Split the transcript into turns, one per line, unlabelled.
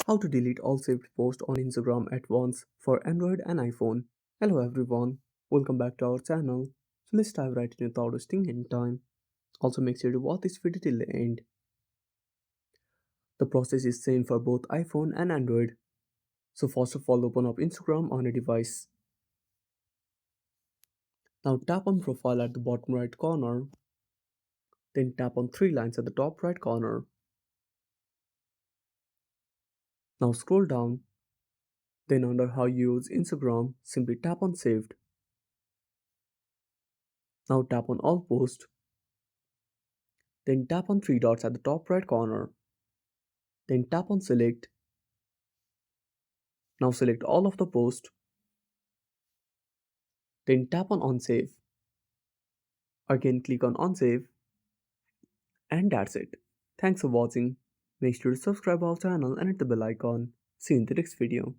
How to delete all saved posts on Instagram at once for Android and iPhone. Hello everyone, welcome back to our channel. So let's dive right in without wasting any time. Also make sure to watch this video till the end. The process is same for both iPhone and Android. So first of all open up Instagram on a device. Now tap on profile at the bottom right corner. Then tap on three lines at the top right corner. Now scroll down. Then under how you use Instagram, simply tap on saved. Now tap on all posts. Then tap on three dots at the top right corner. Then tap on select. Now select all of the posts. Then tap on unsave. Again click on unsave. And that's it. Thanks for watching. Make sure to subscribe our channel and hit the bell icon. See you in the next video.